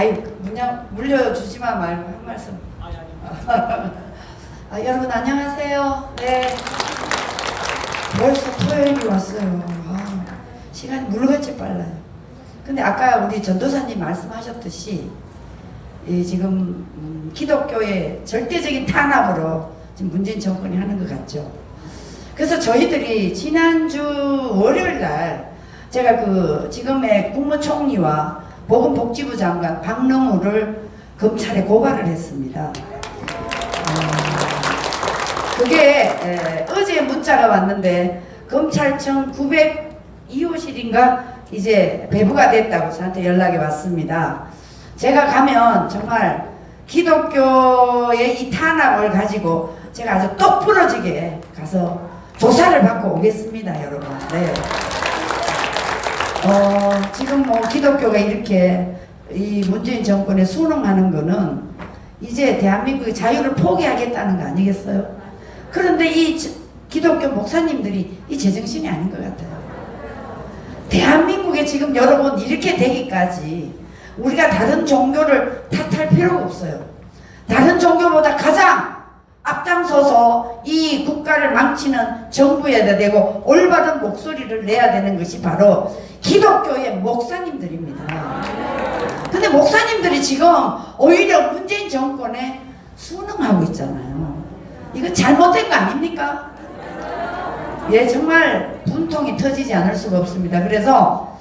아이 물려주지만 말고 한 말씀. 여러분 안녕하세요. 네. 벌써 토요일이 왔어요. 시간이 물같이 빨라요. 근데 아까 우리 전도사님 말씀하셨듯이 지금 기독교의 절대적인 탄압으로 지금 문재인 정권이 하는 것 같죠. 그래서 저희들이 지난주 월요일날 제가 지금의 국무총리와 보건복지부 장관 박능우를 검찰에 고발을 했습니다. 그게 어제 문자가 왔는데 검찰청 902호실인가 이제 배부가 됐다고 저한테 연락이 왔습니다. 제가 가면 정말 기독교의 이 탄압을 가지고 제가 아주 똑부러지게 가서 조사를 받고 오겠습니다, 여러분. 네. 지금 뭐 기독교가 이렇게 이 문재인 정권에 순응하는 거는 이제 대한민국의 자유를 포기하겠다는 거 아니겠어요? 그런데 이 기독교 목사님들이 이 제정신이 아닌 것 같아요. 대한민국에 지금 여러분 이렇게 되기까지 우리가 다른 종교를 탓할 필요가 없어요. 다른 종교보다 가장 앞장서서 이 국가를 망치는 정부에다 대고 올바른 목소리를 내야 되는 것이 바로 기독교의 목사님들입니다. 근데 목사님들이 지금 오히려 문재인 정권에 순응하고 있잖아요. 이거 잘못된 거 아닙니까? 예, 정말 분통이 터지지 않을 수가 없습니다. 그래서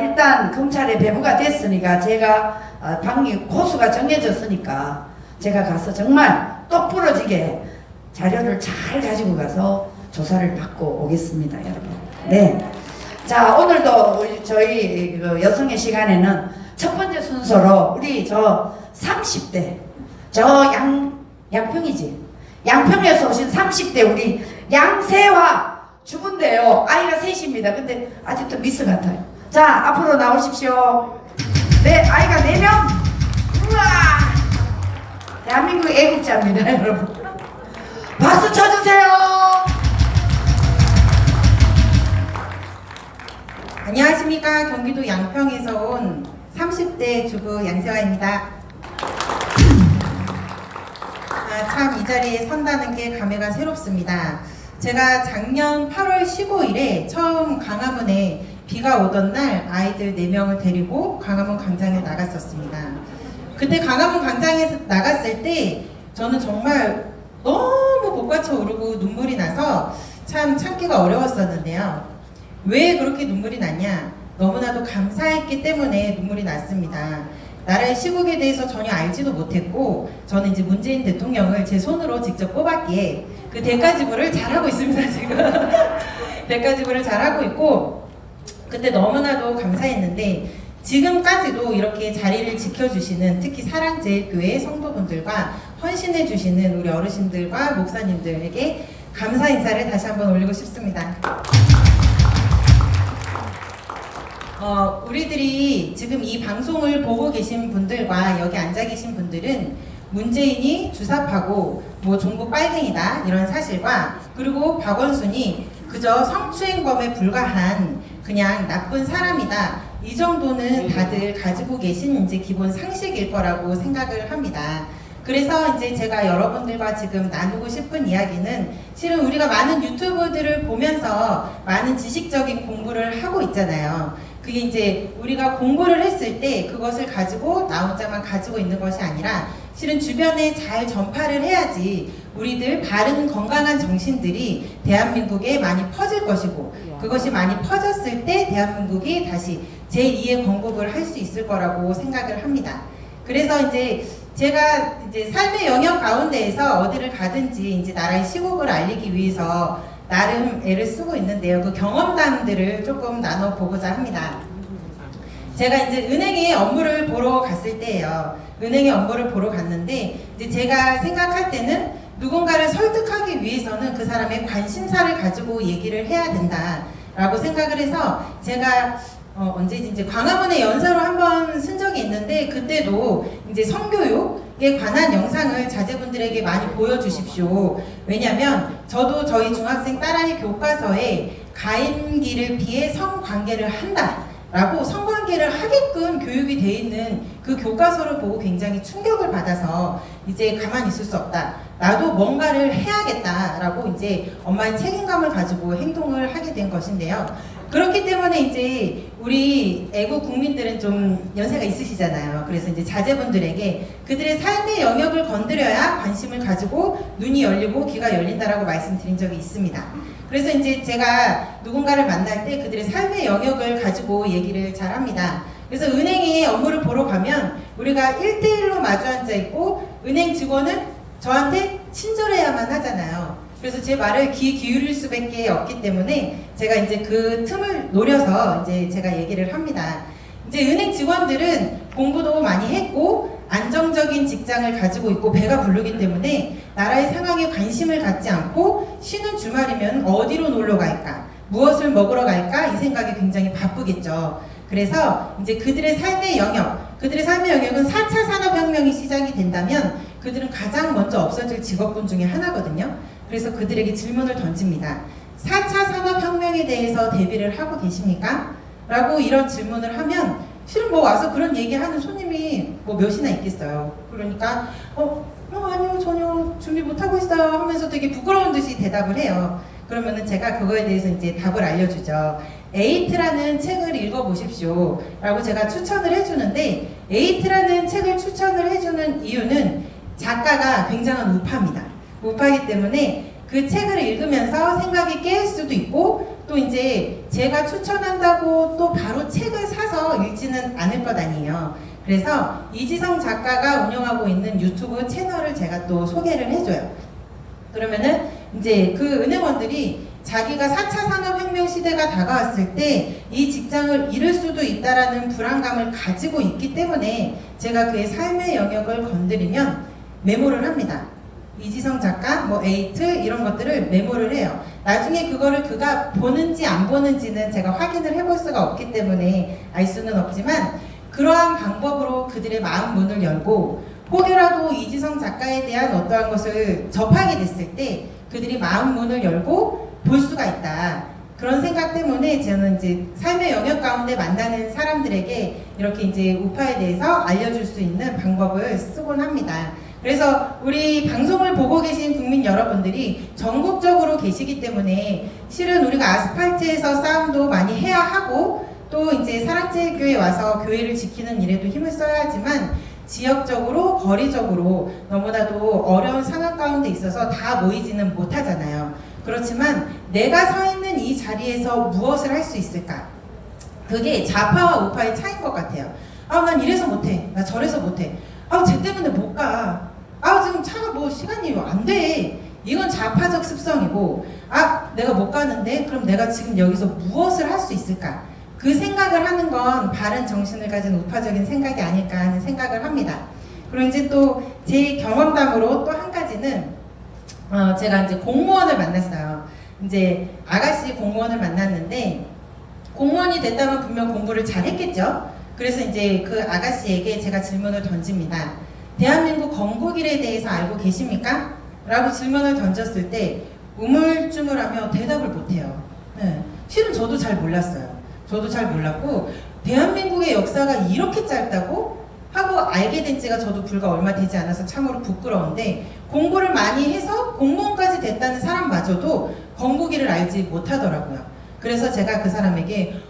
일단 검찰에 배부가 됐으니까 제가 방위 호수가 정해졌으니까 제가 가서 정말 똑부러지게 자료를 잘 가지고 가서 조사를 받고 오겠습니다, 여러분. 네. 자, 오늘도 저희 여성의 시간에는 첫 번째 순서로 우리 저 30대 저 양평이지? 양평에서 오신 30대 우리 양세화 주부인데요. 아이가 셋입니다. 근데 아직도 미스 같아요. 자, 앞으로 나오십시오. 네, 아이가 4명. 우와! 대한민국 애국자입니다, 여러분. 박수 쳐주세요. 안녕하십니까. 경기도 양평에서 온 30대 주부 양세화입니다. 참 이 자리에 선다는 게 감회가 새롭습니다. 제가 작년 8월 15일에 처음 광화문에 비가 오던 날 아이들 4명을 데리고 광화문 광장에 나갔었습니다. 그때 광화문 광장에 나갔을 때 저는 정말 너무 복받쳐 오르고 눈물이 나서 참 참기가 어려웠었는데요. 왜 그렇게 눈물이 났냐? 너무나도 감사했기 때문에 눈물이 났습니다. 나라의 시국에 대해서 전혀 알지도 못했고 저는 이제 문재인 대통령을 제 손으로 직접 뽑았기에 그 대가지불을 잘하고 있습니다, 지금. 대가지불을 잘하고 있고 그때 너무나도 감사했는데 지금까지도 이렇게 자리를 지켜주시는 특히 사랑제일교회 성도분들과 헌신해주시는 우리 어르신들과 목사님들에게 감사 인사를 다시 한번 올리고 싶습니다. 우리들이 지금 이 방송을 보고 계신 분들과 여기 앉아 계신 분들은 문재인이 주사파고 뭐 종북 빨갱이다 이런 사실과 그리고 박원순이 그저 성추행범에 불과한 그냥 나쁜 사람이다 이 정도는 다들 가지고 계신 이제 기본 상식일 거라고 생각을 합니다. 그래서 이제 제가 여러분들과 지금 나누고 싶은 이야기는 실은 우리가 많은 유튜브들을 보면서 많은 지식적인 공부를 하고 있잖아요. 그게 이제 우리가 공부를 했을 때 그것을 가지고 나 혼자만 가지고 있는 것이 아니라 실은 주변에 잘 전파를 해야지 우리들 바른 건강한 정신들이 대한민국에 많이 퍼질 것이고 그것이 많이 퍼졌을 때 대한민국이 다시 제2의 건국을 할 수 있을 거라고 생각을 합니다. 그래서 이제 제가 이제 삶의 영역 가운데에서 어디를 가든지 이제 나라의 시국을 알리기 위해서 나름 애를 쓰고 있는데요. 그 경험담들을 조금 나눠보고자 합니다. 제가 이제 은행에 업무를 보러 갔을 때예요. 은행에 업무를 보러 갔는데 이제 제가 생각할 때는 누군가를 설득하기 위해서는 그 사람의 관심사를 가지고 얘기를 해야 된다라고 생각을 해서 제가 언제지 이제 광화문에 연사로 한번 쓴 적이 있는데 그때도 이제 성교육에 관한 영상을 자제분들에게 많이 보여주십시오. 왜냐면 저도 저희 중학생 딸아이 교과서에 가임기를 피해 성관계를 한다 라고 성관계를 하게끔 교육이 돼 있는 그 교과서를 보고 굉장히 충격을 받아서 이제 가만히 있을 수 없다. 나도 뭔가를 해야겠다라고 이제 엄마의 책임감을 가지고 행동을 하게 된 것인데요. 그렇기 때문에 이제 우리 애국 국민들은 좀 연세가 있으시잖아요. 그래서 이제 자제분들에게 그들의 삶의 영역을 건드려야 관심을 가지고 눈이 열리고 귀가 열린다라고 말씀드린 적이 있습니다. 그래서 이제 제가 누군가를 만날 때 그들의 삶의 영역을 가지고 얘기를 잘 합니다. 그래서 은행에 업무를 보러 가면 우리가 1대1로 마주 앉아 있고 은행 직원은 저한테 친절해야만 하잖아요. 그래서 제 말을 귀 기울일 수밖에 없기 때문에 제가 이제 그 틈을 노려서 이제 제가 얘기를 합니다. 이제 은행 직원들은 공부도 많이 했고 안정적인 직장을 가지고 있고 배가 부르기 때문에 나라의 상황에 관심을 갖지 않고 쉬는 주말이면 어디로 놀러 갈까? 무엇을 먹으러 갈까? 이 생각이 굉장히 바쁘겠죠. 그래서 이제 그들의 삶의 영역은 4차 산업혁명이 시작이 된다면 그들은 가장 먼저 없어질 직업군 중에 하나거든요. 그래서 그들에게 질문을 던집니다. 4차 산업혁명에 대해서 대비를 하고 계십니까? 라고 이런 질문을 하면 실은 뭐 와서 그런 얘기하는 손님이 뭐 몇이나 있겠어요. 그러니까 아니요 전혀 준비 못하고 있어요 하면서 되게 부끄러운 듯이 대답을 해요. 그러면은 제가 그거에 대해서 이제 답을 알려주죠. 에이트라는 책을 읽어보십시오 라고 제가 추천을 해주는데 에이트라는 책을 추천을 해주는 이유는 작가가 굉장한 우파입니다. 우파이기 때문에 그 책을 읽으면서 생각이 깨일 수도 있고 또 이제 제가 추천한다고 또 바로 책을 사서 읽지는 않을 것 아니에요. 그래서 이지성 작가가 운영하고 있는 유튜브 채널을 제가 또 소개를 해줘요. 그러면은 이제 그 은행원들이 자기가 4차 산업혁명 시대가 다가왔을 때 이 직장을 잃을 수도 있다라는 불안감을 가지고 있기 때문에 제가 그의 삶의 영역을 건드리면 메모를 합니다. 이지성 작가, 뭐 에이트 이런 것들을 메모를 해요. 나중에 그거를 그가 보는지 안 보는지는 제가 확인을 해볼 수가 없기 때문에 알 수는 없지만 그러한 방법으로 그들의 마음 문을 열고 혹여라도 이지성 작가에 대한 어떠한 것을 접하게 됐을 때 그들이 마음 문을 열고 볼 수가 있다. 그런 생각 때문에 저는 이제 삶의 영역 가운데 만나는 사람들에게 이렇게 이제 우파에 대해서 알려줄 수 있는 방법을 쓰곤 합니다. 그래서 우리 방송을 보고 계신 국민 여러분들이 전국적으로 계시기 때문에 실은 우리가 아스팔트에서 싸움도 많이 해야 하고 또 이제 사랑제일교회에 와서 교회를 지키는 일에도 힘을 써야 하지만 지역적으로 거리적으로 너무나도 어려운 상황 가운데 있어서 다 모이지는 못하잖아요. 그렇지만 내가 서 있는 이 자리에서 무엇을 할 수 있을까? 그게 좌파와 우파의 차이인 것 같아요. 난 이래서 못해. 나 저래서 못해. 쟤 때문에 못 가. 지금 차가 뭐 시간이 안 돼. 이건 좌파적 습성이고 내가 못 가는데 그럼 내가 지금 여기서 무엇을 할 수 있을까? 그 생각을 하는 건 바른 정신을 가진 우파적인 생각이 아닐까 하는 생각을 합니다. 그리고 이제 또 제 경험담으로 또 한 가지는 제가 이제 공무원을 만났어요. 이제 아가씨 공무원을 만났는데 공무원이 됐다면 분명 공부를 잘했겠죠. 그래서 이제 그 아가씨에게 제가 질문을 던집니다. 대한민국 건국일에 대해서 알고 계십니까? 라고 질문을 던졌을 때 우물쭈물하며 대답을 못해요. 네. 실은 저도 잘 몰랐어요. 저도 잘 몰랐고 대한민국의 역사가 이렇게 짧다고 하고 알게 된 지가 저도 불과 얼마 되지 않아서 참으로 부끄러운데 공부를 많이 해서 공무원까지 됐다는 사람마저도 건국일을 알지 못하더라고요. 그래서 제가 그 사람에게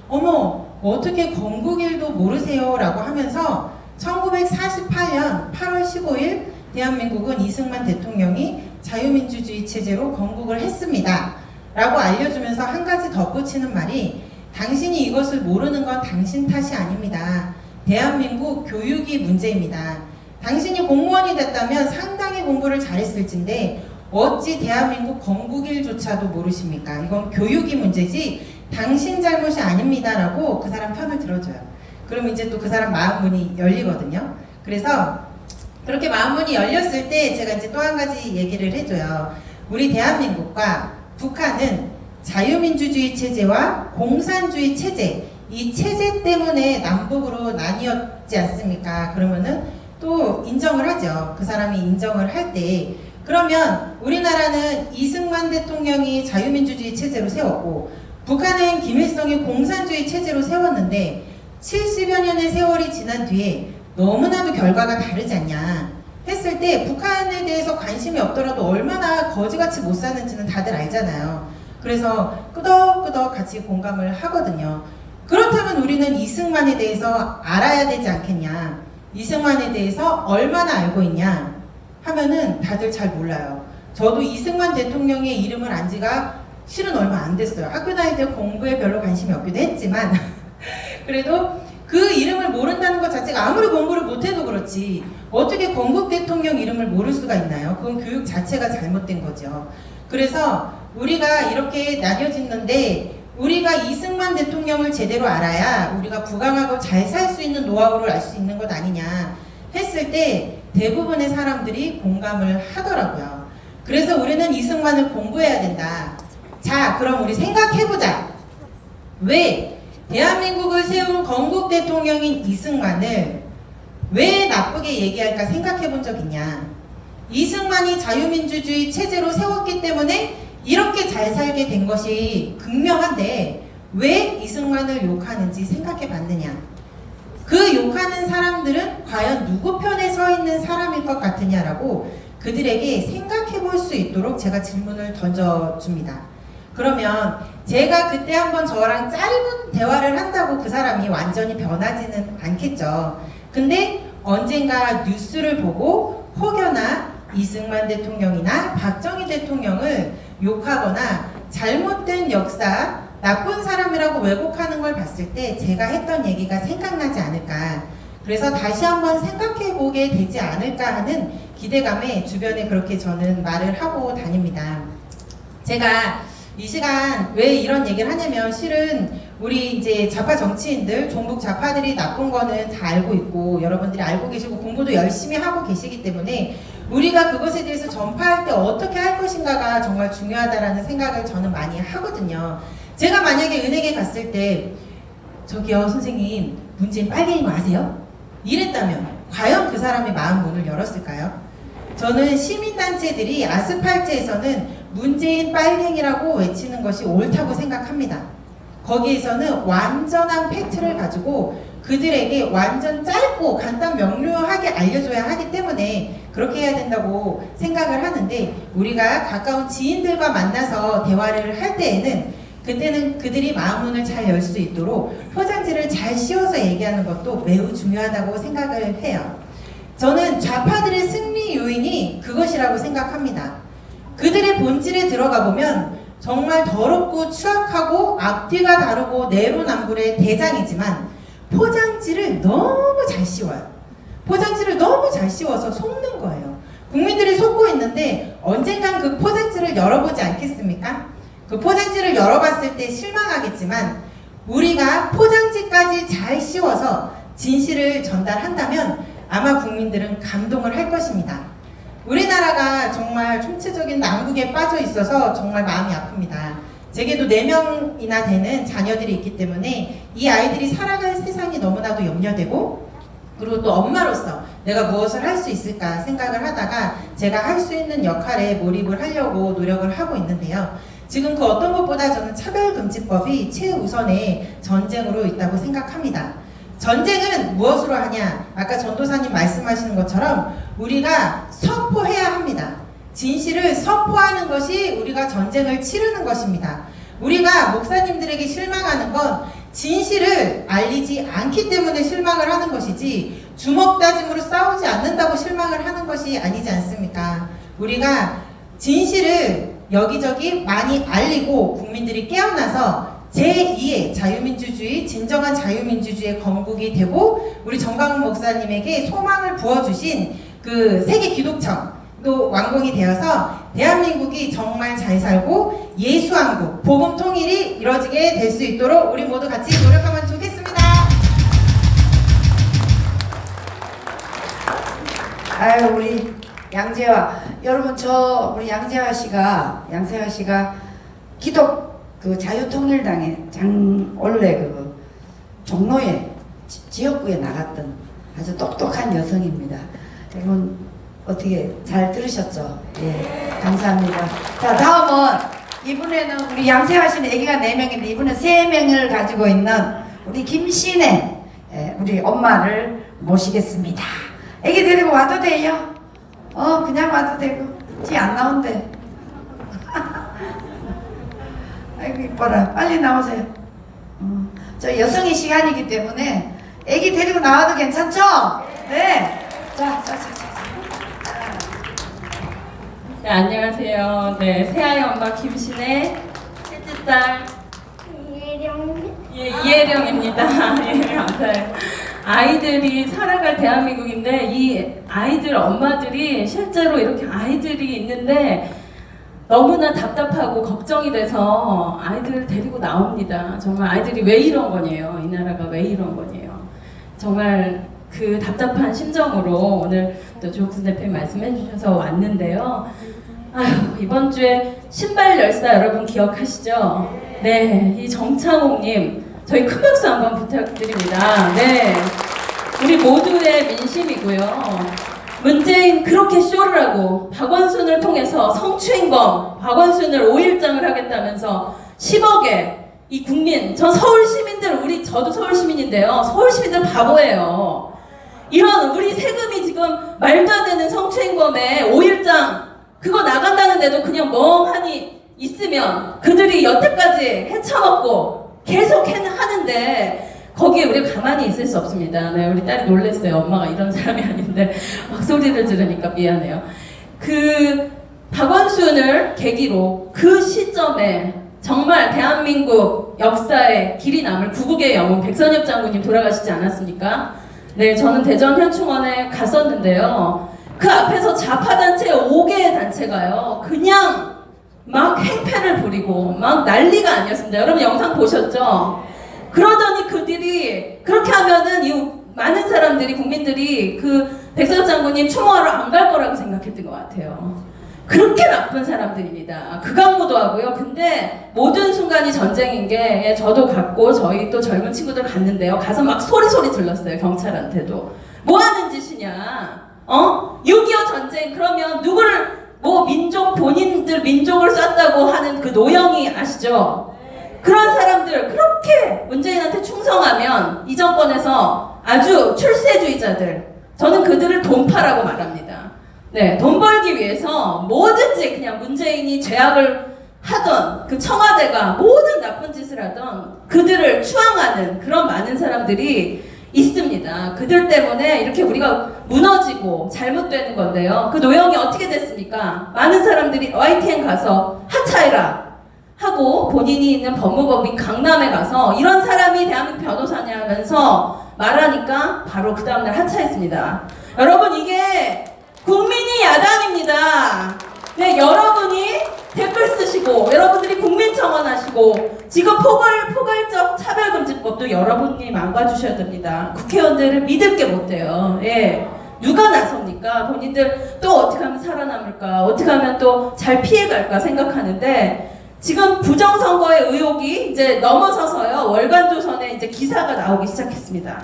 어떻게 건국일도 모르세요? 라고 하면서 1948년 8월 15일 대한민국은 이승만 대통령이 자유민주주의 체제로 건국을 했습니다. 라고 알려주면서 한 가지 덧붙이는 말이 당신이 이것을 모르는 건 당신 탓이 아닙니다. 대한민국 교육이 문제입니다. 당신이 공무원이 됐다면 상당히 공부를 잘했을진데 어찌 대한민국 건국일조차도 모르십니까? 이건 교육이 문제지 당신 잘못이 아닙니다. 라고 그 사람 편을 들어줘요. 그럼 이제 또 그 사람 마음문이 열리거든요. 그래서 그렇게 마음문이 열렸을 때 제가 이제 또 한 가지 얘기를 해줘요. 우리 대한민국과 북한은 자유민주주의 체제와 공산주의 체제 이 체제 때문에 남북으로 나뉘었지 않습니까? 그러면은 또 인정을 하죠. 그 사람이 인정을 할 때 그러면 우리나라는 이승만 대통령이 자유민주주의 체제로 세웠고 북한은 김일성이 공산주의 체제로 세웠는데 70여 년의 세월이 지난 뒤에 너무나도 결과가 다르지 않냐 했을 때 북한에 대해서 관심이 없더라도 얼마나 거지같이 못 사는지는 다들 알잖아요. 그래서 끄덕끄덕 같이 공감을 하거든요. 그렇다면 우리는 이승만에 대해서 알아야 되지 않겠냐, 이승만에 대해서 얼마나 알고 있냐 하면은 다들 잘 몰라요. 저도 이승만 대통령의 이름을 안 지가 실은 얼마 안 됐어요. 학교 다닐 때 공부에 별로 관심이 없기도 했지만 그래도 그 이름을 모른다는 것 자체가 아무리 공부를 못해도 그렇지 어떻게 건국 대통령 이름을 모를 수가 있나요? 그건 교육 자체가 잘못된 거죠. 그래서 우리가 이렇게 나뉘어졌는데 우리가 이승만 대통령을 제대로 알아야 우리가 부강하고 잘 살 수 있는 노하우를 알 수 있는 것 아니냐 했을 때 대부분의 사람들이 공감을 하더라고요. 그래서 우리는 이승만을 공부해야 된다. 자, 그럼 우리 생각해보자. 왜 대한민국을 세운 건국 대통령인 이승만을 왜 나쁘게 얘기할까 생각해본 적 있냐? 이승만이 자유민주주의 체제로 세웠기 때문에 이렇게 잘 살게 된 것이 극명한데 왜 이승만을 욕하는지 생각해봤느냐? 그 욕하는 사람들은 과연 누구 편에 서 있는 사람일 것 같으냐라고 그들에게 생각해볼 수 있도록 제가 질문을 던져줍니다. 그러면 제가 그때 한번 저랑 짧은 대화를 한다고 그 사람이 완전히 변하지는 않겠죠. 근데 언젠가 뉴스를 보고 혹여나 이승만 대통령이나 박정희 대통령을 욕하거나 잘못된 역사, 나쁜 사람이라고 왜곡하는 걸 봤을 때 제가 했던 얘기가 생각나지 않을까. 그래서 다시 한번 생각해보게 되지 않을까 하는 기대감에 주변에 그렇게 저는 말을 하고 다닙니다. 제가 이 시간 왜 이런 얘기를 하냐면 실은 우리 이제 좌파 정치인들, 종북 좌파들이 나쁜 거는 다 알고 있고 여러분들이 알고 계시고 공부도 열심히 하고 계시기 때문에 우리가 그것에 대해서 전파할 때 어떻게 할 것인가가 정말 중요하다라는 생각을 저는 많이 하거든요. 제가 만약에 은행에 갔을 때 저기요 선생님 문재인 빨갱이 거 아세요? 이랬다면 과연 그 사람이 마음 문을 열었을까요? 저는 시민단체들이 아스팔트에서는 문재인 빨갱이라고 외치는 것이 옳다고 생각합니다. 거기에서는 완전한 팩트를 가지고 그들에게 완전 짧고 간단 명료하게 알려줘야 하기 때문에 그렇게 해야 된다고 생각을 하는데 우리가 가까운 지인들과 만나서 대화를 할 때에는 그때는 그들이 마음문을 잘 열 수 있도록 포장지를 잘 씌워서 얘기하는 것도 매우 중요하다고 생각을 해요. 저는 좌파들의 승리 요인이 그것이라고 생각합니다. 그들의 본질에 들어가 보면 정말 더럽고 추악하고 앞뒤가 다르고 내로남불의 대장이지만 포장지를 너무 잘 씌워요. 포장지를 너무 잘 씌워서 속는 거예요. 국민들이 속고 있는데 언젠간 그 포장지를 열어보지 않겠습니까? 그 포장지를 열어봤을 때 실망하겠지만 우리가 포장지까지 잘 씌워서 진실을 전달한다면 아마 국민들은 감동을 할 것입니다. 우리나라가 정말 총체적인 난국에 빠져 있어서 정말 마음이 아픕니다. 제게도 4명이나 되는 자녀들이 있기 때문에 이 아이들이 살아갈 세상이 너무나도 염려되고 그리고 또 엄마로서 내가 무엇을 할 수 있을까 생각을 하다가 제가 할 수 있는 역할에 몰입을 하려고 노력을 하고 있는데요. 지금 그 어떤 것보다 저는 차별금지법이 최우선의 전쟁으로 있다고 생각합니다. 전쟁은 무엇으로 하냐? 아까 전도사님 말씀하시는 것처럼 우리가 선포해야 합니다. 진실을 선포하는 것이 우리가 전쟁을 치르는 것입니다. 우리가 목사님들에게 실망하는 건 진실을 알리지 않기 때문에 실망을 하는 것이지 주먹다짐으로 싸우지 않는다고 실망을 하는 것이 아니지 않습니까? 우리가 진실을 여기저기 많이 알리고 국민들이 깨어나서 제2의 자유민주주의, 진정한 자유민주주의의 건국이 되고 우리 정강훈 목사님에게 소망을 부어주신 그 세계 기독청도 완공이 되어서 대한민국이 정말 잘 살고 예수왕국, 복음 통일이 이루어지게 될 수 있도록 우리 모두 같이 노력하면 좋겠습니다. 아유 우리 양재화 여러분 우리 양재화 씨가 기독 그 자유통일당의 원래 그 종로에 지역구에 나갔던 아주 똑똑한 여성입니다. 여러분 어떻게 잘 들으셨죠? 예, 감사합니다. 자 다음은 이번에는 우리 양세화 씨는 애기가 4명인데 이번엔 3명을 가지고 있는 우리 김신혜 우리 엄마를 모시겠습니다. 애기 데리고 와도 돼요? 그냥 와도 되고. 지 안 나온대. 아이고 이뻐라. 빨리 나오세요. 저 여성의 시간이기 때문에 애기 데리고 나와도 괜찮죠? 네. 자. 네, 안녕하세요. 네, 새아이 엄마 김신의 셋째 딸 이혜령입니다. 예, 맞아요. 아이들이 살아갈 대한민국인데 이 아이들 엄마들이 실제로 이렇게 아이들이 있는데 너무나 답답하고 걱정이 돼서 아이들을 데리고 나옵니다. 정말 아이들이 왜 이런 거니에요? 이 나라가 왜 이런 거니에요? 정말 그 답답한 심정으로 오늘 또 조옥순 대표님 말씀해 주셔서 왔는데요. 아휴, 이번 주에 신발 열사 여러분 기억하시죠? 네, 이 정창옥님 저희 큰 박수 한번 부탁드립니다. 네, 우리 모두의 민심이고요. 문재인 그렇게 쇼를 하고 박원순을 통해서 성추행범 박원순을 5일장을 하겠다면서 10억에 이 국민, 저 서울 시민들, 저도 서울 시민인데요. 서울 시민들 바보예요. 이런 우리 세금이 지금 말도 안 되는 성추행범에 5일장 그거 나간다는데도 그냥 멍하니 있으면 그들이 여태까지 헤쳐먹고 계속 하는데 거기에 우리가 가만히 있을 수 없습니다. 네, 우리 딸이 놀랐어요. 엄마가 이런 사람이 아닌데 막 소리를 들으니까 미안해요. 그 박원순을 계기로 그 시점에 정말 대한민국 역사에 길이 남을 구국의 영웅 백선엽 장군님 돌아가시지 않았습니까? 네, 저는 대전 현충원에 갔었는데요. 그 앞에서 좌파단체 5개의 단체가요. 그냥 막 행패를 부리고 막 난리가 아니었습니다. 여러분 영상 보셨죠? 그러더니 그들이 그렇게 하면은 이 많은 사람들이 국민들이 그 백선엽 장군님 추모하러 안 갈 거라고 생각했던 것 같아요. 그렇게 나쁜 사람들입니다. 극악무도하고요. 근데 모든 순간이 전쟁인 게 저도 갔고 저희 또 젊은 친구들 갔는데요. 가서 막 소리 들렀어요. 경찰한테도. 뭐 하는 짓이냐? 6.25 전쟁 그러면 누구를 본인들 민족을 쐈다고 하는 그 노영이 아시죠? 그런 사람들 그렇게 문재인한테 충성하면 이 정권에서 아주 출세주의자들 저는 그들을 돈파라고 말합니다. 네, 돈 벌기 위해서 뭐든지 그냥 문재인이 죄악을 하던 그 청와대가 모든 나쁜 짓을 하던 그들을 추앙하는 그런 많은 사람들이 있습니다. 그들 때문에 이렇게 우리가 무너지고 잘못되는 건데요. 그 노영이 어떻게 됐습니까? 많은 사람들이 YTN 가서 하차해라 하고 본인이 있는 법무법인 강남에 가서 이런 사람이 대한민국 변호사냐 하면서 말하니까 바로 그 다음날 하차했습니다. 여러분 이게 국민이 야당입니다. 네, 여러분이 댓글 쓰시고 여러분들이 국민청원 하시고 지금 포괄적 차별금지법도 여러분이 망가주셔야 됩니다. 국회의원들을 믿을 게 못 돼요. 예. 누가 나섭니까? 본인들 또 어떻게 하면 살아남을까? 어떻게 하면 또 잘 피해갈까 생각하는데 지금 부정선거의 의혹이 이제 넘어서서요. 월간조선에 이제 기사가 나오기 시작했습니다.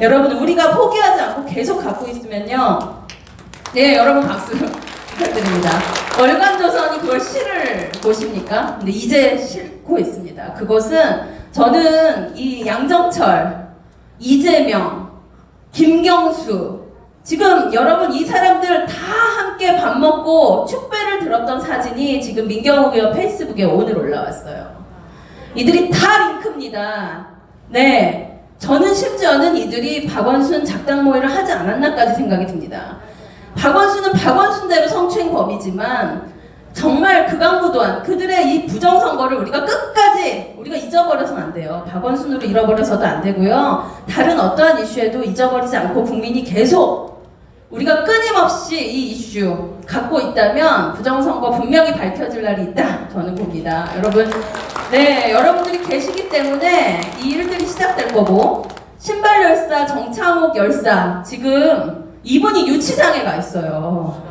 여러분 우리가 포기하지 않고 계속 갖고 있으면요. 네, 여러분 박수 부탁드립니다. 월간조선이 그걸 실을 보십니까? 근데 이제 싣고 있습니다. 그것은 저는 이 양정철, 이재명, 김경수 지금 여러분 이 사람들 다 함께 밥 먹고 축배를 들었던 사진이 지금 민경욱 의원 페이스북에 오늘 올라왔어요. 이들이 다 링크입니다. 네, 저는 심지어는 이들이 박원순 작당 모의를 하지 않았나까지 생각이 듭니다. 박원순은 박원순대로 성추행범이지만 정말 극악무도한 그들의 이 부정선거를 우리가 끝까지 우리가 잊어버려서는 안 돼요. 박원순으로 잃어버려서도 안 되고요. 다른 어떠한 이슈에도 잊어버리지 않고 국민이 계속 우리가 끊임없이 이 이슈 갖고 있다면 부정선거 분명히 밝혀질 날이 있다 저는 봅니다. 여러분, 네, 여러분들이 계시기 때문에 이 일들이 시작될 거고 신발 열사 정창옥 열사 지금 이분이 유치장에 가 있어요.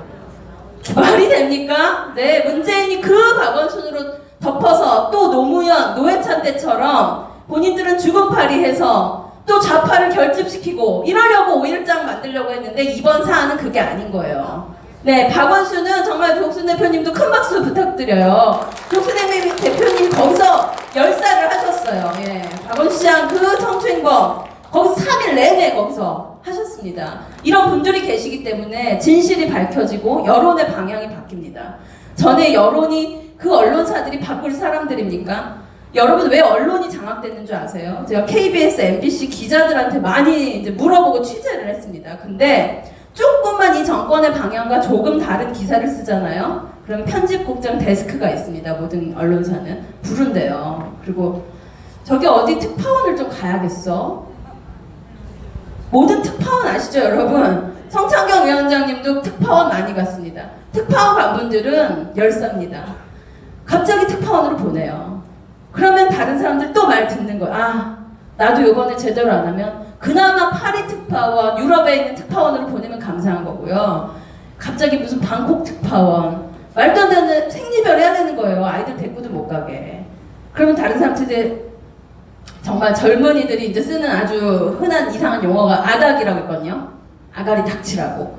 말이 됩니까? 네, 문재인이 그 박원순으로 덮어서 또 노무현, 노회찬 때처럼 본인들은 죽음팔이 해서 또 좌파를 결집시키고 이러려고 5.1장 만들려고 했는데 이번 사안은 그게 아닌 거예요. 네, 박원순은 정말 조옥순 대표님도 큰 박수 부탁드려요. 조옥순 대표님 거기서 열사를 하셨어요. 예, 박원순 시장 그 성추행범 거기서 3일 내내 거기서 하셨습니다. 이런 분들이 계시기 때문에 진실이 밝혀지고 여론의 방향이 바뀝니다. 전에 여론이 그 언론사들이 바꿀 사람들입니까? 여러분 왜 언론이 장악됐는 줄 아세요? 제가 KBS, MBC 기자들한테 많이 이제 물어보고 취재를 했습니다. 근데 조금만 이 정권의 방향과 조금 다른 기사를 쓰잖아요. 그럼 편집국장 데스크가 있습니다. 모든 언론사는 부른대요. 그리고 저기 어디 특파원을 좀 가야겠어. 모든 특파원 아시죠, 여러분? 성창경 위원장님도 특파원 많이 갔습니다. 특파원 간 분들은 열사입니다. 갑자기 특파원으로 보내요. 그러면 다른 사람들 또 말 듣는 거예요. 아, 나도 이번에 제대로 안 하면 그나마 파리 특파원, 유럽에 있는 특파원으로 보내면 감사한 거고요. 갑자기 무슨 방콕 특파원, 말도 안 되는 생리별 해야 되는 거예요. 아이들 데리고도 못 가게. 그러면 다른 사람들이 정말 젊은이들이 이제 쓰는 아주 흔한 이상한 용어가 아닥이라고 했거든요. 아가리 닥치라고.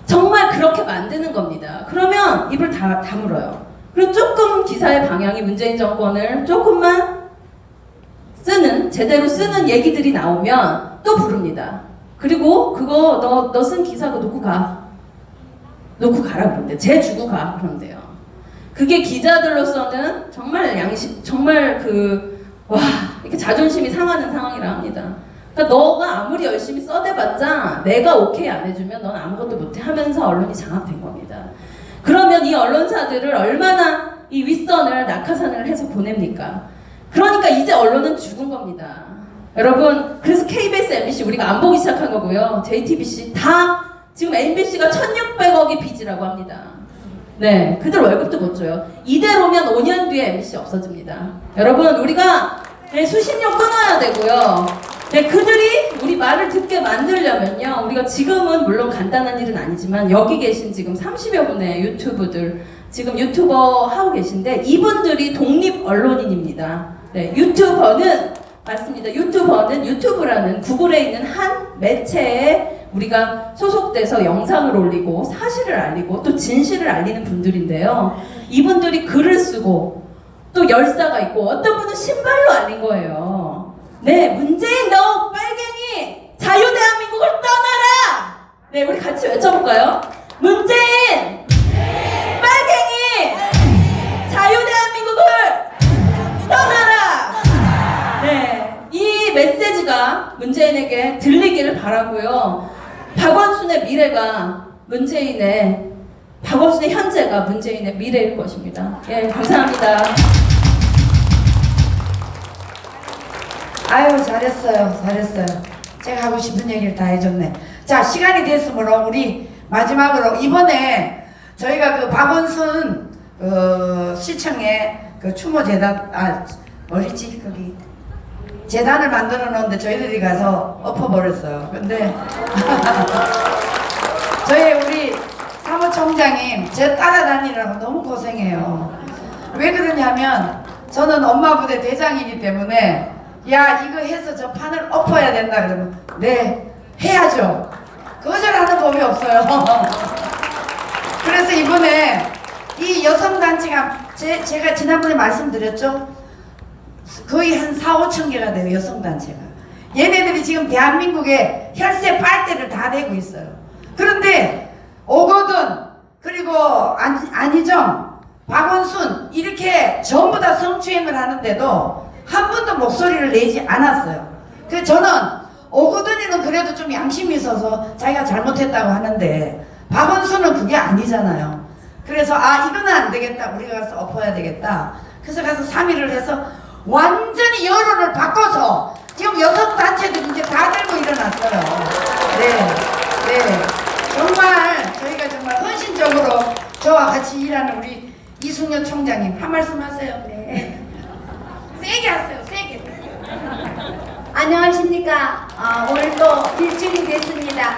정말 그렇게 만드는 겁니다. 그러면 입을 다물어요. 그리고 조금 기사의 방향이 문재인 정권을 조금만 쓰는, 제대로 쓰는 얘기들이 나오면 또 부릅니다. 그리고 그거 너 쓴 기사 그거 놓고 가. 놓고 가라 그런데. 쟤 주고 가. 그런데요. 그게 기자들로서는 정말 정말 와, 이렇게 자존심이 상하는 상황이라 합니다. 그러니까 너가 아무리 열심히 써대봤자 내가 오케이 안 해주면 넌 아무것도 못해 하면서 언론이 장악된 겁니다. 그러면 이 언론사들을 얼마나 이 윗선을 낙하산을 해서 보냅니까? 그러니까 이제 언론은 죽은 겁니다. 여러분, 그래서 KBS, MBC 우리가 안 보기 시작한 거고요. JTBC 다 지금 MBC가 1,600억이 빚이라고 합니다. 네, 그들 월급도 못 줘요. 이대로면 5년 뒤에 MBC 없어집니다. 여러분, 우리가 수신료 끊어야 되고요. 네, 그들이 우리 말을 듣게 만들려면요. 우리가 지금은 물론 간단한 일은 아니지만 여기 계신 지금 30여 분의 유튜브들 지금 유튜버 하고 계신데 이분들이 독립 언론인입니다. 네, 유튜버는 맞습니다. 유튜버는 유튜브라는 구글에 있는 한 매체에 우리가 소속돼서 영상을 올리고 사실을 알리고 또 진실을 알리는 분들인데요. 이분들이 글을 쓰고 또 열사가 있고 어떤 분은 신발로 알린 거예요. 네, 문재인 너 빨갱이 자유대한민국을 떠나라! 네, 우리 같이 외쳐볼까요? 문재인 빨갱이 자유대한민국을 떠나라! 네, 이 메시지가 문재인에게 들리기를 바라고요. 박원순의 미래가 박원순의 현재가 문재인의 미래일 것입니다. 예, 감사합니다. 아유, 잘했어요. 제가 하고 싶은 얘기를 다 해줬네. 자, 시간이 됐으므로 우리 마지막으로 이번에 저희가 그 박원순 시청에 그 추모재단 어디지 거기 재단을 만들어 놓은데 저희들이 가서 엎어버렸어요. 근데 저희 우리 사무총장님 저 따라다니느라고 너무 고생해요. 왜 그러냐면 저는 엄마 부대 대장이기 때문에 야 이거 해서 저 판을 엎어야 된다 그러면 네 해야죠. 거절하는 법이 없어요. 그래서 이번에 이 여성단체가 제가 지난번에 말씀드렸죠. 거의 한 4-5천 개가 돼요. 여성단체가. 얘네들이 지금 대한민국에 혈세 빨대를 다 대고 있어요. 그런데 오거돈 그리고 안희정 박원순 이렇게 전부 다 성추행을 하는데도 한 번도 목소리를 내지 않았어요. 그래서 저는 오거돈이는 그래도 좀 양심이 있어서 자기가 잘못했다고 하는데 박원순은 그게 아니잖아요. 그래서 이거는 안 되겠다. 우리가 가서 엎어야 되겠다. 그래서 가서 3일을 해서 완전히 여론을 바꿔서 지금 여성단체들이 이제 다 들고 일어났어요. 네. 정말 저희가 정말 헌신적으로 저와 같이 일하는 우리 이승현 총장님 한 말씀 하세요. 네. 세게 하세요. 세게. 안녕하십니까. 오늘 또 일주일이 됐습니다.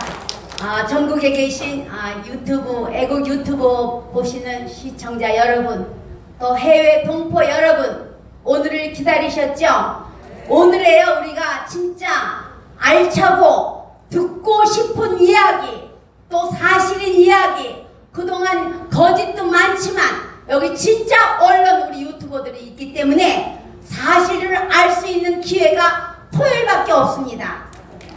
전국에 계신 유튜브 애국 유튜브 보시는 시청자 여러분, 또 해외 동포 여러분, 오늘을 기다리셨죠? 오늘에요 우리가 진짜 알차고 듣고 싶은 이야기, 또 사실인 이야기, 그동안 거짓도 많지만 여기 진짜 언론 우리 유튜버들이 있기 때문에 사실을 알 수 있는 기회가 토요일밖에 없습니다.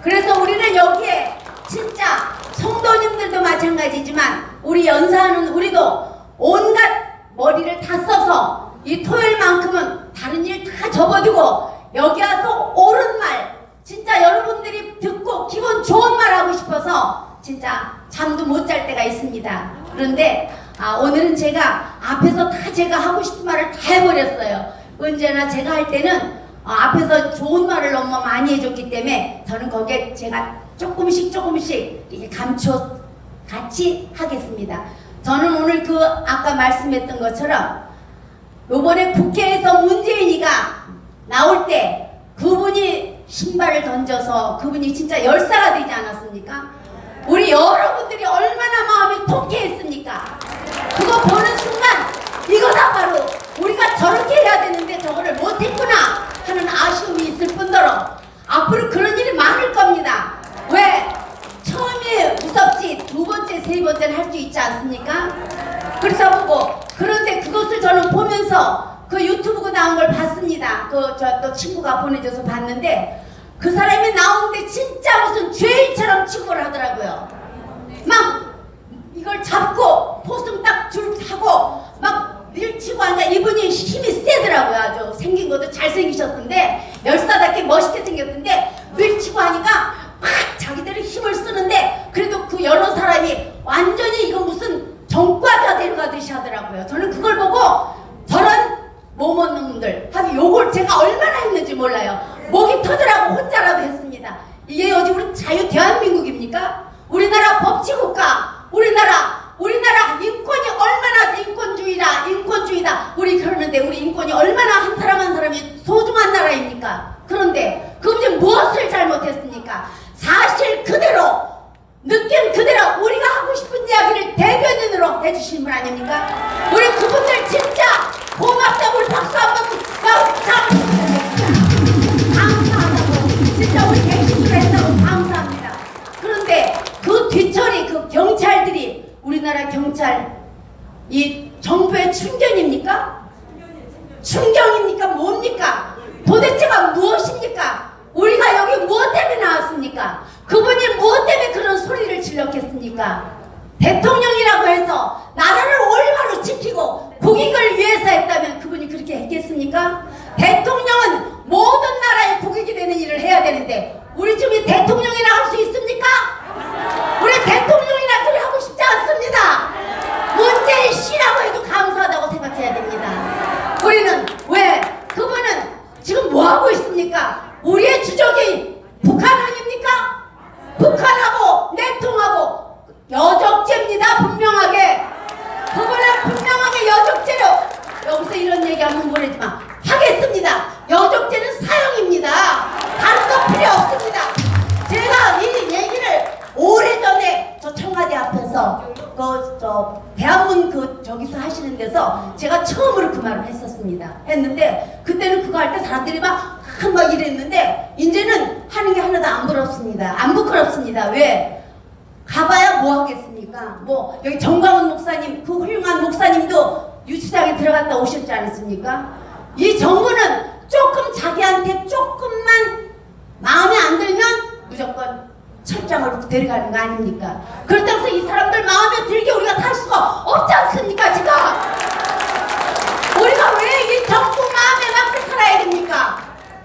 그래서 우리는 여기에 진짜 성도님들도 마찬가지지만 우리 연사하는 우리도 온갖 머리를 다 써서 이 토요일만큼은 다른 일 다 접어두고 여기 와서 옳은 말, 진짜 여러분들이 듣고 기분 좋은 말 하고 싶어서 진짜 잠도 못 잘 때가 있습니다. 그런데 오늘은 제가 앞에서 다 제가 하고 싶은 말을 다 해버렸어요. 언제나 제가 할 때는 앞에서 좋은 말을 너무 많이 해줬기 때문에 저는 거기에 제가 조금씩 이렇게 감춰 같이 하겠습니다. 저는 오늘 그 아까 말씀했던 것처럼 요번에 국회에서 문재인이가 나올 때 그분이 신발을 던져서 그분이 진짜 열사가 되지 않았습니까? 우리 여러분들이 얼마나 마음이 통쾌했습니까? 그거 보는 순간 이거다 바로 우리가 저렇게 해야 되는데 저거를 못했구나 하는 아쉬움이 있을 뿐더러 앞으로 그런 일이 많을 겁니다. 왜? 처음에 무섭지 두 번째, 세 번째는 할 수 있지 않습니까? 그래서 보고 그런데 그것을 저는 보면서 그 유튜브가 나온 걸 봤습니다. 저 또 친구가 보내줘서 봤는데 그 사람이 나오는데 진짜 무슨 죄인처럼 취급을 하더라고요. 막 이걸 잡고 포승 딱 줄 하고 막 밀치고 하니까 이분이 힘이 세더라고요. 아주 생긴 것도 잘생기셨던데 열사답게 멋있게 생겼던데 밀치고 하니까 막 자기들이 힘을 쓰는데 그래도 그 여러 사람이 완전히 이거 무슨 정과자 데려가듯이 하더라고요. 저는 그걸 보고 저런 몸 없는 분들 하고 요걸 제가 얼마나 했는지 몰라요. 목이 터지라고 혼자라도 했습니다. 이게 어디 우리 자유 대한민국입니까? 우리나라 법치국가, 우리나라 인권이 얼마나 인권주의다 우리 그러는데 우리 인권이 얼마나 한 사람이 소중한 나라입니까? 그런데 그분이 무엇을 잘못했습니까? 사실 그대로 느낌 그대로 우리가 하고 싶은 이야기를 대변인으로 해주신 분 아닙니까? 우리 그분들 진짜 고맙다고 우리 박수 한번 감사하다고 진짜 우리 백신으로 했다고 감사합니다. 그런데 그 뒤처리 그 경찰들이 우리나라 경찰 이 정부의 충견입니까? 충격입니까? 뭡니까? 도대체가 무엇입니까? 우리가 여기 무엇 때문에 나왔습니까? 그분이 무엇 때문에 그런 소리를 질렀겠습니까? 대통령이라고 해서 나라를 올바로 지키고 국익을 위해서 했다면 그분이 그렇게 했겠습니까? 대통령은 모든 나라의 국익이 되는 일을 해야 되는데 우리 지금 이 대통령이라 할 수 있습니까? 우리 대통령이라 소리 하고 싶지 않습니다. 문재인 씨라고 해도 감사하다고 생각해야 됩니다. 우리는 왜? 그분은 지금 뭐 하고 있습니까? 우리의 주적이 북한 아닙니까? 북한하고 내통하고 여적죄입니다. 분명하게 그분은 분명하게 여적죄로 여기서 이런 얘기하면 모르지만 하겠습니다. 여적죄는 사형입니다. 다른 거 필요 없습니다. 제가 이 얘기를 오래전에 저 청와대 앞에서 대한문 저기서 하시는 데서 제가 처음으로 그 말을 했는데 그때는 그거 할 때 사람들이 막 이랬는데 이제는 하는 게 하나도 안 부럽습니다. 안 부끄럽습니다. 왜? 가봐야 뭐 하겠습니까? 뭐 여기 정광훈 목사님 그 훌륭한 목사님도 유치장에 들어갔다 오셨지 않습니까? 이 정부는 조금 자기한테 조금만 마음에 안 들면 무조건 철장으로 데려가는 거 아닙니까? 그렇다고 해서 이 사람들 마음에 들게 우리가 살 수가 없지 않습니까? 지금 우리가 왜 이 정부 마음에 맞게 살아야 됩니까?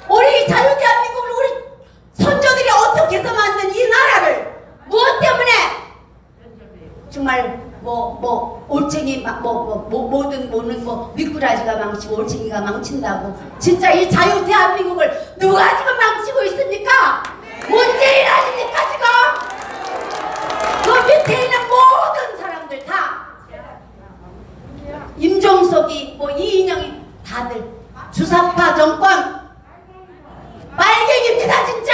우리 자유대한민국을 우리 선조들이 어떻게 해서 만든 이 나라를 무엇 때문에 정말 올챙이 모든 미꾸라지가 망치고 올챙이가 망친다고 진짜 이 자유대한민국을 누가 지금 망치고 있습니까? 문재인 아닙니까 지금? 그 밑에 있는 모든 사람들 다 임종석이 이인영이 다들 주사파 정권 빨갱입니다 진짜.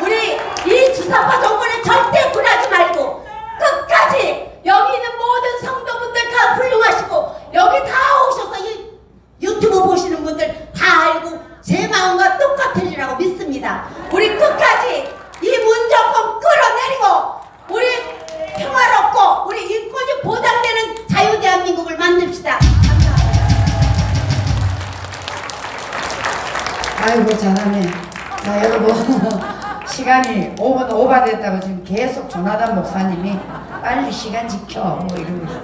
우리 이 주사파 정권에 절대 굴하지 말고 끝까지 여기 있는 모든 성도분들 다 훌륭하시고 여기 다 오셔서 이 유튜브 보시는 분들 다 알고 제 마음과 똑같으리라고 믿습니다. 우리 끝까지 이 문제 시간이 5분 오버됐다고 지금 계속 조나단 목사님이 빨리 시간 지켜 뭐 이러고 있어요.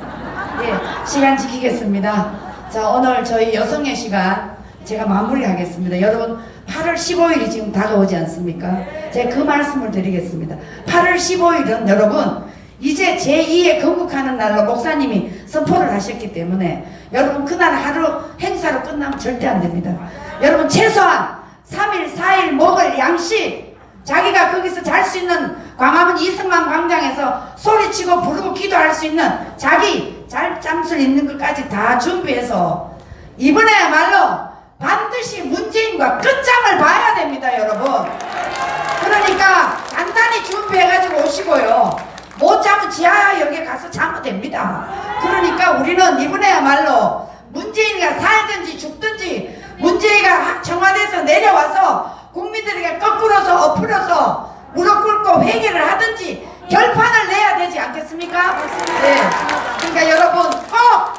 예, 시간 지키겠습니다. 자, 오늘 저희 여성의 시간 제가 마무리하겠습니다. 여러분 8월 15일이 지금 다가오지 않습니까? 제가 그 말씀을 드리겠습니다. 8월 15일은 여러분 이제 제2의 건국하는 날로 목사님이 선포를 하셨기 때문에 여러분 그날 하루 행사로 끝나면 절대 안 됩니다. 여러분 최소한 3일 4일 먹을 양식, 자기가 거기서 잘 수 있는 광화문 이승만 광장에서 소리치고 부르고 기도할 수 있는 자기 잘 장술 있는 것까지 다 준비해서 이번에야말로 반드시 문재인과 끝장을 봐야 됩니다, 여러분. 그러니까 간단히 준비해가지고 오시고요. 못 자면 지하역에 가서 자면 됩니다. 그러니까 우리는 이번에야말로 문재인이가 살든지 죽든지 문재인이가 청와대에서 내려와서 국민들에게 거꾸로서 엎으려서 무릎 꿇고 회개를 하든지 결판을 내야 되지 않겠습니까? 네. 그러니까 여러분 꼭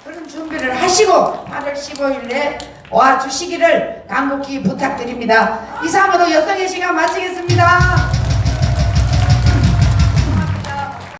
그런 준비를 하시고 8월 15일에 와 주시기를 간곡히 부탁드립니다. 이상으로 여성의 시간 마치겠습니다.